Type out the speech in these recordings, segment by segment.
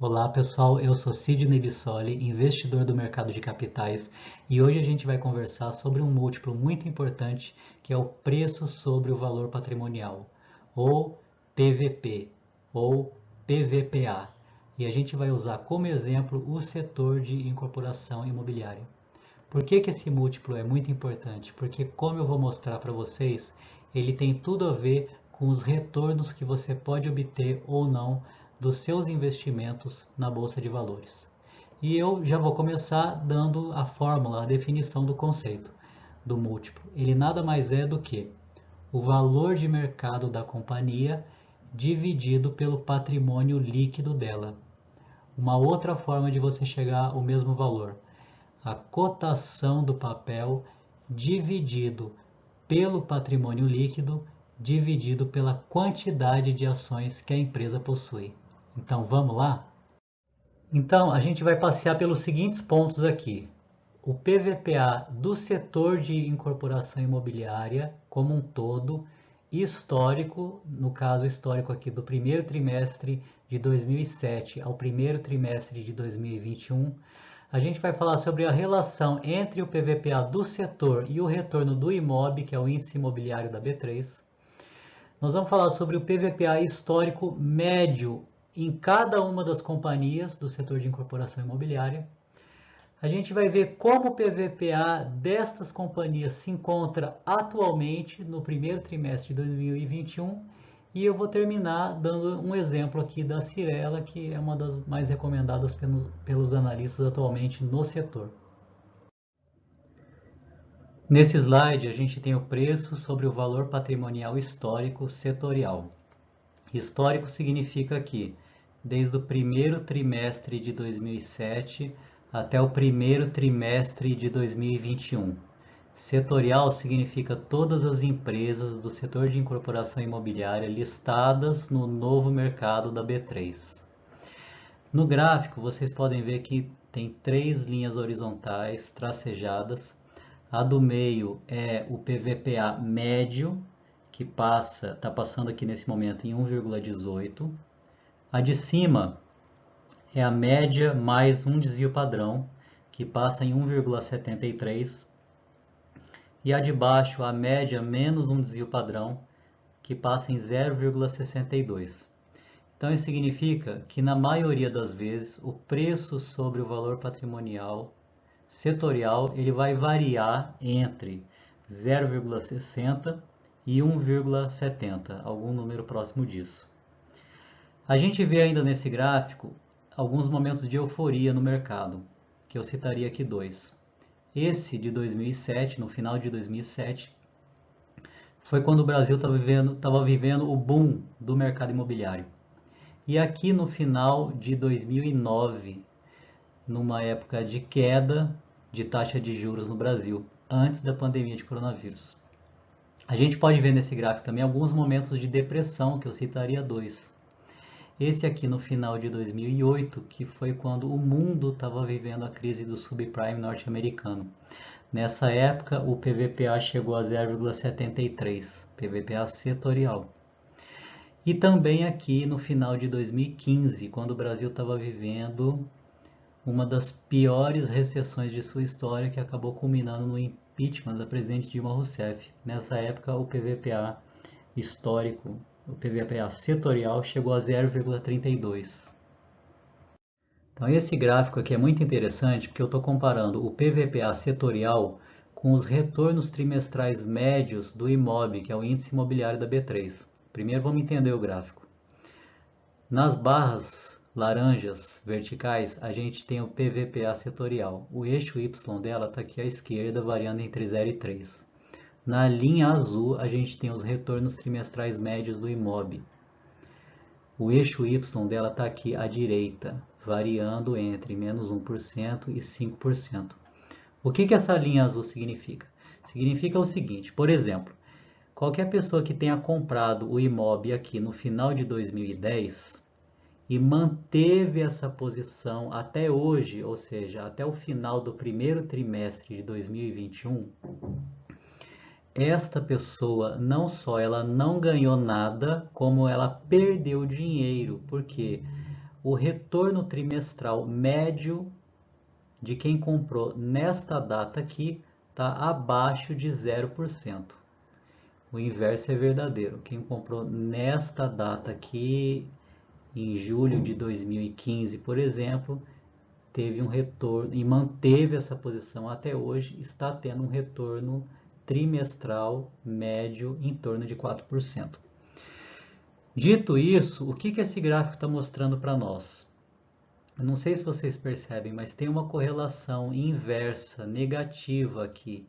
Olá pessoal, eu sou Sidney Bissoli, investidor do mercado de capitais, e hoje a gente vai conversar sobre um múltiplo muito importante que é o preço sobre o valor patrimonial, ou PVP, ou PVPA. E a gente vai usar como exemplo o setor de incorporação imobiliária. Por que esse múltiplo é muito importante? Porque, como eu vou mostrar para vocês, ele tem tudo a ver com os retornos que você pode obter ou não dos seus investimentos na bolsa de valores. E eu já vou começar dando a fórmula, a definição do conceito do múltiplo. Ele nada mais é do que o valor de mercado da companhia dividido pelo patrimônio líquido dela. Uma outra forma de você chegar ao mesmo valor: a cotação do papel dividido pelo patrimônio líquido dividido pela quantidade de ações que a empresa possui. Então vamos lá? Então a gente vai passear pelos seguintes pontos aqui. O PVPA do setor de incorporação imobiliária como um todo, histórico, no caso histórico aqui do primeiro trimestre de 2007 ao primeiro trimestre de 2021. A gente vai falar sobre a relação entre o PVPA do setor e o retorno do IMOB, que é o índice imobiliário da B3. Nós vamos falar sobre o PVPA histórico médio em cada uma das companhias do setor de incorporação imobiliária. A gente vai ver como o PVPA destas companhias se encontra atualmente no primeiro trimestre de 2021 e eu vou terminar dando um exemplo aqui da Cyrela, que é uma das mais recomendadas pelos analistas atualmente no setor. Nesse slide, a gente tem o preço sobre o valor patrimonial histórico setorial. Histórico significa que, desde o primeiro trimestre de 2007 até o primeiro trimestre de 2021. Setorial significa todas as empresas do setor de incorporação imobiliária listadas no novo mercado da B3. No gráfico, vocês podem ver que tem três linhas horizontais tracejadas. A do meio é o PVPA médio, que está passando aqui nesse momento em 1,18. A de cima é a média mais um desvio padrão, que passa em 1,73. E a de baixo, a média menos um desvio padrão, que passa em 0,62. Então, isso significa que, na maioria das vezes, o preço sobre o valor patrimonial setorial ele vai variar entre 0,60 e 1,70, algum número próximo disso. A gente vê ainda nesse gráfico alguns momentos de euforia no mercado, que eu citaria aqui dois. Esse de 2007, no final de 2007, foi quando o Brasil estava vivendo o boom do mercado imobiliário. E aqui no final de 2009, numa época de queda de taxa de juros no Brasil, antes da pandemia de coronavírus. A gente pode ver nesse gráfico também alguns momentos de depressão, que eu citaria dois. Esse aqui no final de 2008, que foi quando o mundo estava vivendo a crise do subprime norte-americano. Nessa época, o PVPA chegou a 0,73, PVPA setorial. E também aqui no final de 2015, quando o Brasil estava vivendo uma das piores recessões de sua história, que acabou culminando no impeachment da presidente Dilma Rousseff. Nessa época, o PVPA histórico, o PVPA setorial, chegou a 0,32. Então, esse gráfico aqui é muito interessante porque eu estou comparando o PVPA setorial com os retornos trimestrais médios do IMOB, que é o índice imobiliário da B3. Primeiro vamos entender o gráfico. Nas barras laranjas verticais, a gente tem o PVPA setorial. O eixo Y dela está aqui à esquerda, variando entre 0 e 3. Na linha azul, a gente tem os retornos trimestrais médios do IMOB. O eixo Y dela está aqui à direita, variando entre menos 1% e 5%. O que essa linha azul significa? Significa o seguinte, por exemplo, qualquer pessoa que tenha comprado o IMOB aqui no final de 2010 e manteve essa posição até hoje, ou seja, até o final do primeiro trimestre de 2021, esta pessoa não só ela não ganhou nada, como ela perdeu dinheiro, porque o retorno trimestral médio de quem comprou nesta data aqui está abaixo de 0%. O inverso é verdadeiro. Quem comprou nesta data aqui, em julho de 2015, por exemplo, teve um retorno e manteve essa posição até hoje, está tendo um retorno trimestral médio em torno de 4%. Dito isso, o que esse gráfico está mostrando para nós? Eu não sei se vocês percebem, mas tem uma correlação inversa, negativa aqui,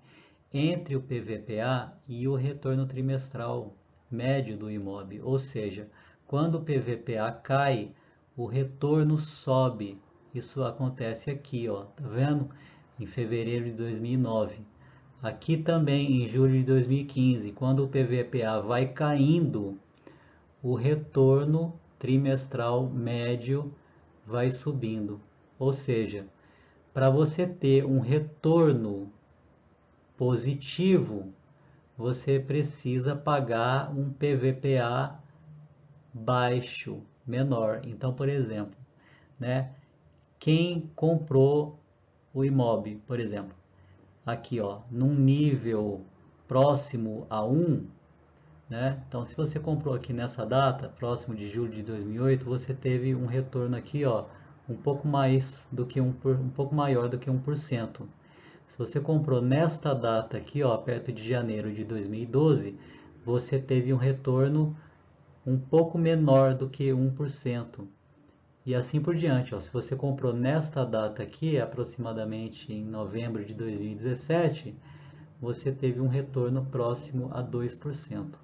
entre o PVPA e o retorno trimestral médio do imóvel. Ou seja, quando o PVPA cai, o retorno sobe. Isso acontece aqui, ó, tá vendo? Em fevereiro de 2009. Aqui também em julho de 2015, quando o PVPA vai caindo, o retorno trimestral médio vai subindo. Ou seja, para você ter um retorno positivo, você precisa pagar um PVPA baixo, menor. Então, por exemplo, né, quem comprou o imóvel, por exemplo, aqui, ó, num nível próximo a 1, né? Então, se você comprou aqui nessa data, próximo de julho de 2008, você teve um retorno aqui, ó, um pouco mais do que um pouco maior do que 1%. Se você comprou nesta data aqui, ó, perto de janeiro de 2012, você teve um retorno um pouco menor do que 1%. E assim por diante, ó. Se você comprou nesta data aqui, aproximadamente em novembro de 2017, você teve um retorno próximo a 2%.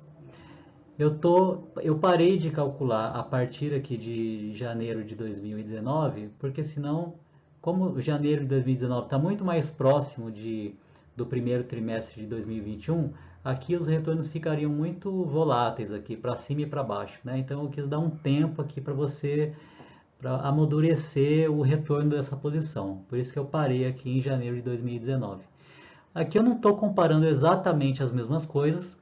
Eu parei de calcular a partir aqui de janeiro de 2019, porque senão, como janeiro de 2019 está muito mais próximo do primeiro trimestre de 2021, aqui os retornos ficariam muito voláteis aqui, para cima e para baixo, né? Então eu quis dar um tempo aqui para você, para amadurecer o retorno dessa posição. Por isso que eu parei aqui em janeiro de 2019. Aqui eu não estou comparando exatamente as mesmas coisas,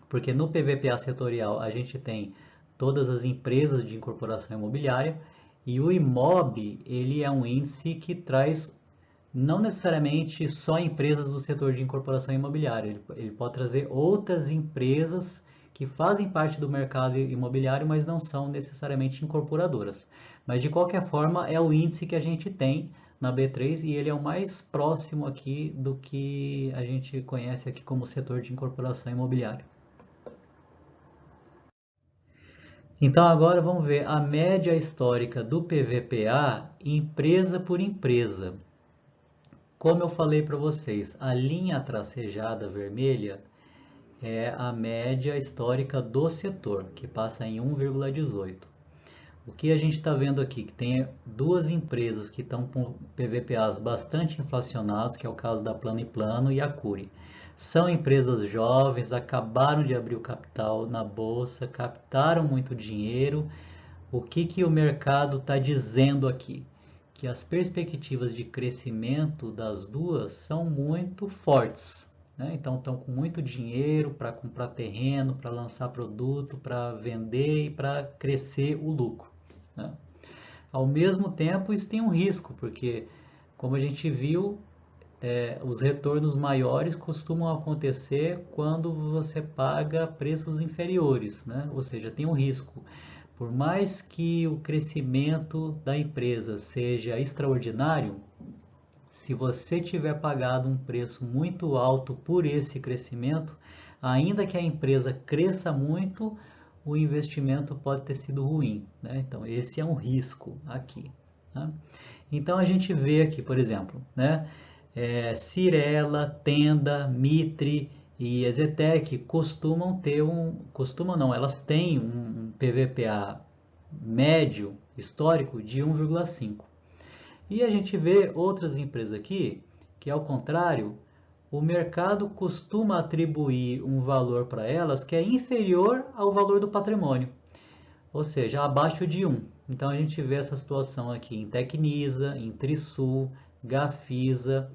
porque no PVPA setorial a gente tem todas as empresas de incorporação imobiliária e o IMOB ele é um índice que traz não necessariamente só empresas do setor de incorporação imobiliária, ele pode trazer outras empresas que fazem parte do mercado imobiliário, mas não são necessariamente incorporadoras. Mas de qualquer forma é o índice que a gente tem na B3 e ele é o mais próximo aqui do que a gente conhece aqui como setor de incorporação imobiliária. Então agora vamos ver a média histórica do PVPA empresa por empresa. Como eu falei para vocês, a linha tracejada vermelha é a média histórica do setor, que passa em 1,18. O que a gente está vendo aqui, que tem duas empresas que estão com PVPAs bastante inflacionados, que é o caso da Plano e Plano e a Cury. São empresas jovens, acabaram de abrir o capital na bolsa, captaram muito dinheiro. O que o mercado está dizendo aqui? Que as perspectivas de crescimento das duas são muito fortes, né? Então estão com muito dinheiro para comprar terreno, para lançar produto, para vender e para crescer o lucro, né? Ao mesmo tempo, isso tem um risco, porque, como a gente viu, os retornos maiores costumam acontecer quando você paga preços inferiores, né? Ou seja, tem um risco. Por mais que o crescimento da empresa seja extraordinário, se você tiver pagado um preço muito alto por esse crescimento, ainda que a empresa cresça muito, o investimento pode ter sido ruim, né? Então, esse é um risco aqui, né? Então, a gente vê aqui, por exemplo, né? Cirela, Tenda, Mitre e Exetec costumam não, elas têm um PVPA médio histórico de 1,5. E a gente vê outras empresas aqui que, ao contrário, o mercado costuma atribuir um valor para elas que é inferior ao valor do patrimônio, ou seja, abaixo de 1. Então a gente vê essa situação aqui em Tecnisa, em Trisul, Gafisa,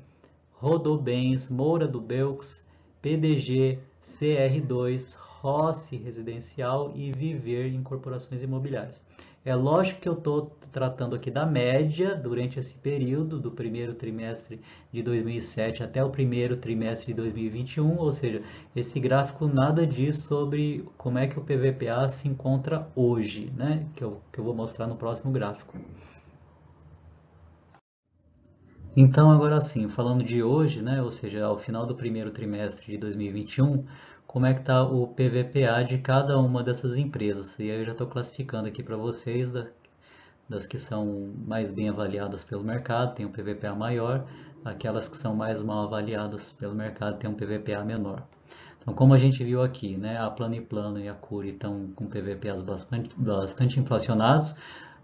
Rodobens, Moura do Belks, PDG, CR2, Rossi Residencial e Viver Incorporações Imobiliárias. É lógico que eu estou tratando aqui da média durante esse período, do primeiro trimestre de 2007 até o primeiro trimestre de 2021, ou seja, esse gráfico nada diz sobre como é que o PVPA se encontra hoje, né? Que eu vou mostrar no próximo gráfico. Então, agora sim, falando de hoje, né, ou seja, ao final do primeiro trimestre de 2021, como é que está o PVPA de cada uma dessas empresas? E aí eu já estou classificando aqui para vocês das que são mais bem avaliadas pelo mercado, tem um PVPA maior, aquelas que são mais mal avaliadas pelo mercado têm um PVPA menor. Então, como a gente viu aqui, né, a Plano & Plano e a Cury estão com PVPAs bastante inflacionados.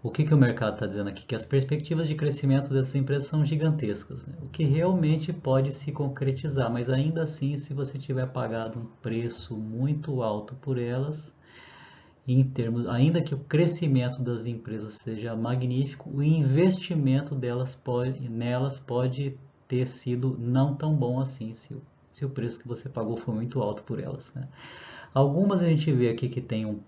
O que o mercado está dizendo aqui? Que as perspectivas de crescimento dessas empresas são gigantescas, né? O que realmente pode se concretizar, mas ainda assim, se você tiver pagado um preço muito alto por elas, em termos, ainda que o crescimento das empresas seja magnífico, o investimento nelas pode ter sido não tão bom assim, se o preço que você pagou foi muito alto por elas, né? Algumas a gente vê aqui que tem um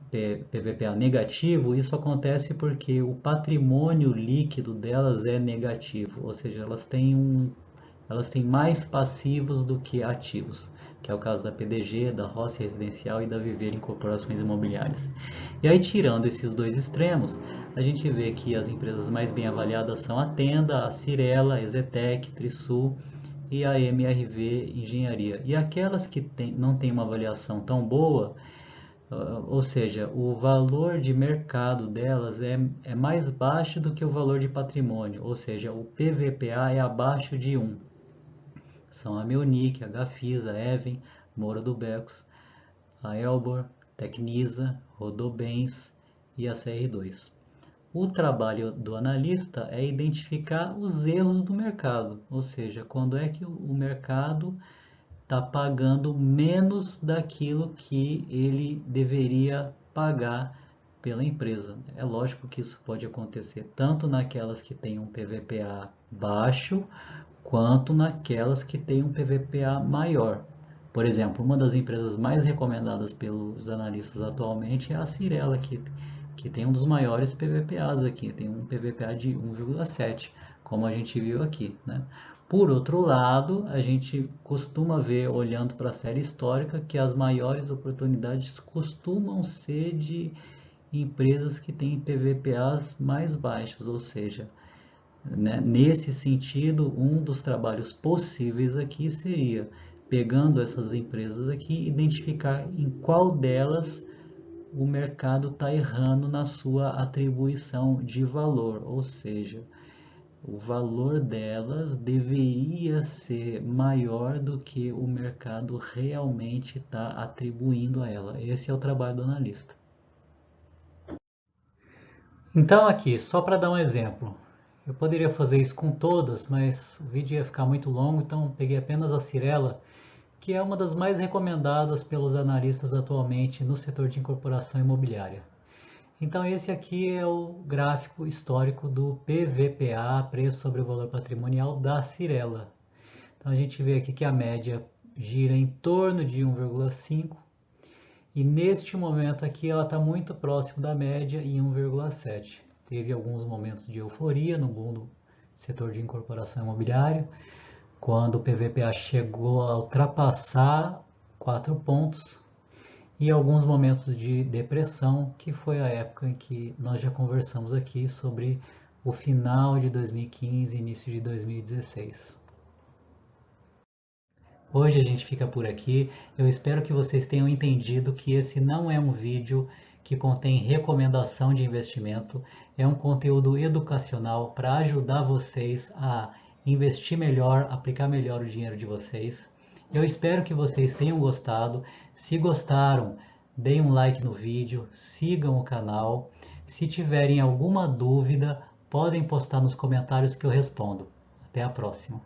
PVPA negativo, isso acontece porque o patrimônio líquido delas é negativo, ou seja, elas têm mais passivos do que ativos, que é o caso da PDG, da Rossi Residencial e da Viver Incorporações Imobiliárias. E aí, tirando esses dois extremos, a gente vê que as empresas mais bem avaliadas são a Tenda, a Cirela, a Exetec, Trisul e a MRV Engenharia. E aquelas que não têm uma avaliação tão boa, ou seja, o valor de mercado delas é mais baixo do que o valor de patrimônio, ou seja, o PVPA é abaixo de 1. São a Meunic, a Gafisa, a Even, Moura do Becos, a Elbor, Tecnisa, Rodobens e a CR2. O trabalho do analista é identificar os erros do mercado, ou seja, quando é que o mercado está pagando menos daquilo que ele deveria pagar pela empresa. É lógico que isso pode acontecer tanto naquelas que têm um PVPA baixo, quanto naquelas que têm um PVPA maior. Por exemplo, uma das empresas mais recomendadas pelos analistas atualmente é a Cirela, que tem um dos maiores PVPAs aqui, tem um PVPA de 1,7, como a gente viu aqui, né? Por outro lado, a gente costuma ver, olhando para a série histórica, que as maiores oportunidades costumam ser de empresas que têm PVPAs mais baixos, ou seja, né, nesse sentido, um dos trabalhos possíveis aqui seria, pegando essas empresas aqui, identificar em qual delas o mercado está errando na sua atribuição de valor, ou seja, o valor delas deveria ser maior do que o mercado realmente está atribuindo a ela. Esse é o trabalho do analista. Então aqui, só para dar um exemplo, eu poderia fazer isso com todas, mas o vídeo ia ficar muito longo, então peguei apenas a Cirela, que é uma das mais recomendadas pelos analistas atualmente no setor de incorporação imobiliária. Então esse aqui é o gráfico histórico do PVPA, preço sobre o valor patrimonial da Cirela. Então a gente vê aqui que a média gira em torno de 1,5 e neste momento aqui ela está muito próximo da média em 1,7. Teve alguns momentos de euforia no boom do setor de incorporação imobiliária, quando o PVPA chegou a ultrapassar 4 pontos, e alguns momentos de depressão, que foi a época em que nós já conversamos aqui sobre o final de 2015 e início de 2016. Hoje a gente fica por aqui. Eu espero que vocês tenham entendido que esse não é um vídeo que contém recomendação de investimento, é um conteúdo educacional para ajudar vocês a investir melhor, aplicar melhor o dinheiro de vocês. Eu espero que vocês tenham gostado. Se gostaram, deem um like no vídeo, sigam o canal. Se tiverem alguma dúvida, podem postar nos comentários que eu respondo. Até a próxima.